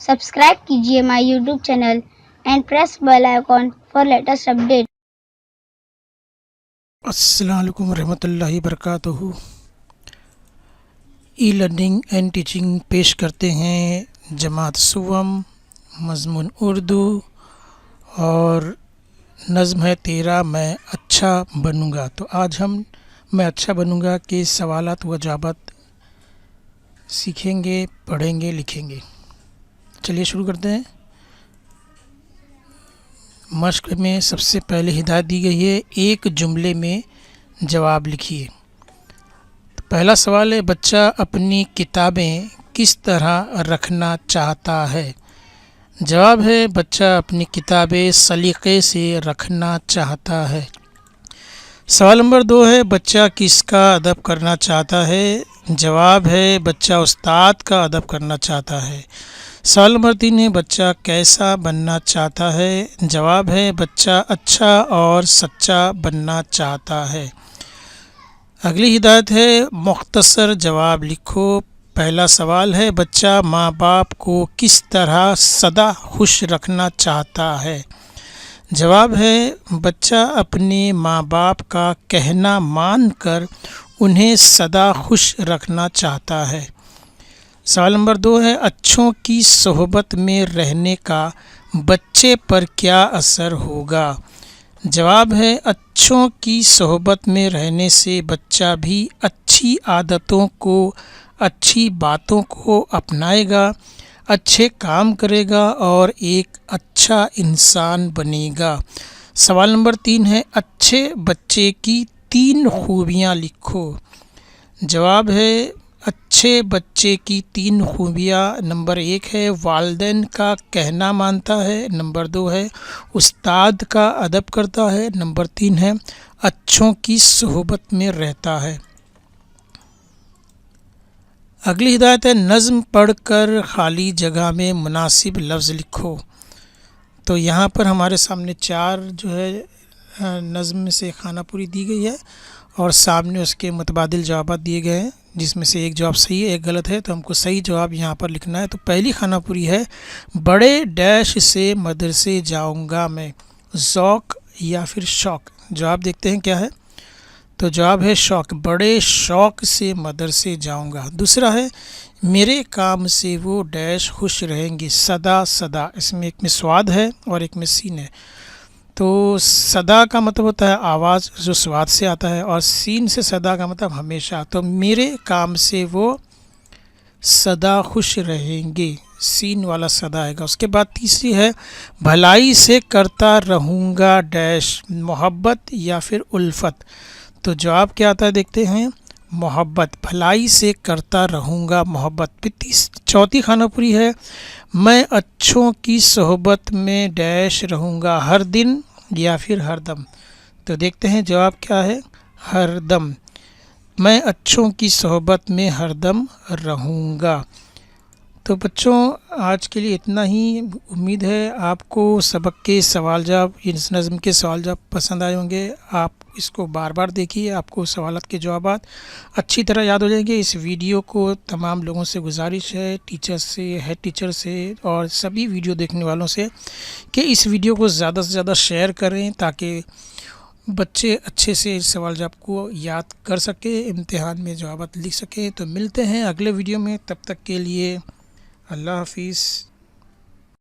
Subscribe कीजिए my YouTube channel and press bell icon for latest update. अस्सलाम वालेकुम रहमतुल्लाहि बरकातहू। ई लर्निंग एंड टीचिंग पेश करते हैं जमात सुवम, मज़मून उर्दू और नज़्म है तेरा मैं अच्छा बनूँगा। तो आज हम मैं अच्छा बनूँगा के सवालात व जवाबात सीखेंगे, पढ़ेंगे, लिखेंगे। चलिए शुरू करते हैं। मश्क में सबसे पहले हिदायत दी गई है, एक जुमले में जवाब लिखिए। तो पहला सवाल है, बच्चा अपनी किताबें किस तरह रखना चाहता है। जवाब है, बच्चा अपनी किताबें सलीके से रखना चाहता है। सवाल नंबर 2 है, बच्चा किसका अदब करना चाहता है। जवाब है, बच्चा उस्ताद का अदब करना चाहता है। सवाल नंबर 3 है, बच्चा कैसा बनना चाहता है। जवाब है, बच्चा अच्छा और सच्चा बनना चाहता है। अगली हिदायत है, मुख्तसर जवाब लिखो। पहला सवाल है, बच्चा माँ बाप को किस तरह सदा खुश रखना चाहता है। जवाब है, बच्चा अपने माँ बाप का कहना मानकर उन्हें सदा खुश रखना चाहता है। सवाल नंबर 2 है, अच्छों की सोहबत में रहने का बच्चे पर क्या असर होगा। जवाब है, अच्छों की सोहबत में रहने से बच्चा भी अच्छी आदतों को, अच्छी बातों को अपनाएगा, अच्छे काम करेगा और एक अच्छा इंसान बनेगा। सवाल नंबर 3 है, अच्छे बच्चे की 3 खूबियाँ लिखो। जवाब है, अच्छे बच्चे की 3 खूबियाँ। नंबर 1 है, वालिदैन का कहना मानता है। नंबर 2 है, उस्ताद का अदब करता है। नंबर 3 है, अच्छों की सोहबत में रहता है। अगली हिदायत है, नज़्म पढ़कर खाली जगह में मुनासिब लफ्ज़ लिखो। तो यहाँ पर हमारे सामने 4 जो है नज़्म से खानापुरी दी गई है और सामने उसके मुतबादिल जवाब दिए गए हैं, जिसमें से एक जवाब सही है, एक गलत है। तो हमको सही जवाब यहाँ पर लिखना है। तो पहली खानापुरी है, बड़े डैश से मदरसे जाऊँगा मैं। ज़ौक़ या फिर शौक़। जवाब देखते हैं क्या है। तो जवाब है शौक़, बड़े शौक़ से मदरसे जाऊँगा। दूसरा है, मेरे काम से वो डैश खुश रहेंगे सदा सदा। इसमें एक में स्वाद है और एक में सीन है। तो सदा का मतलब होता है आवाज़ जो स्वाद से आता है, और सीन से सदा का मतलब हमेशा। तो मेरे काम से वो सदा खुश रहेंगे, सीन वाला सदा आएगा। उसके बाद तीसरी है, भलाई से करता रहूँगा डैश, मोहब्बत या फिर उल्फत। तो जवाब क्या आता है देखते हैं, मोहब्बत, भलाई से करता रहूँगा मोहब्बत। फिर चौथी खानापुरी है, मैं अच्छों की सोहबत में डैश रहूँगा हर दिन या फिर हर दम। तो देखते हैं जवाब क्या है, हर दम। मैं अच्छों की सोहबत में हर दम रहूँगा। तो बच्चों आज के लिए इतना ही। उम्मीद है आपको सबक के सवाल जवाब, इस नज़्म के सवाल जवाब पसंद आए होंगे। आप इसको बार बार देखिए, आपको सवालात के जवाब अच्छी तरह याद हो जाएंगे। इस वीडियो को तमाम लोगों से गुजारिश है, टीचर से, हेड टीचर से और सभी वीडियो देखने वालों से, कि इस वीडियो को ज़्यादा से ज़्यादा शेयर करें ताकि बच्चे अच्छे से इस सवाल जवाब को याद कर सके, इम्तिहान में जवाब लिख सकें। तो मिलते हैं अगले वीडियो में, तब तक के लिए अल्लाह हाफिज़।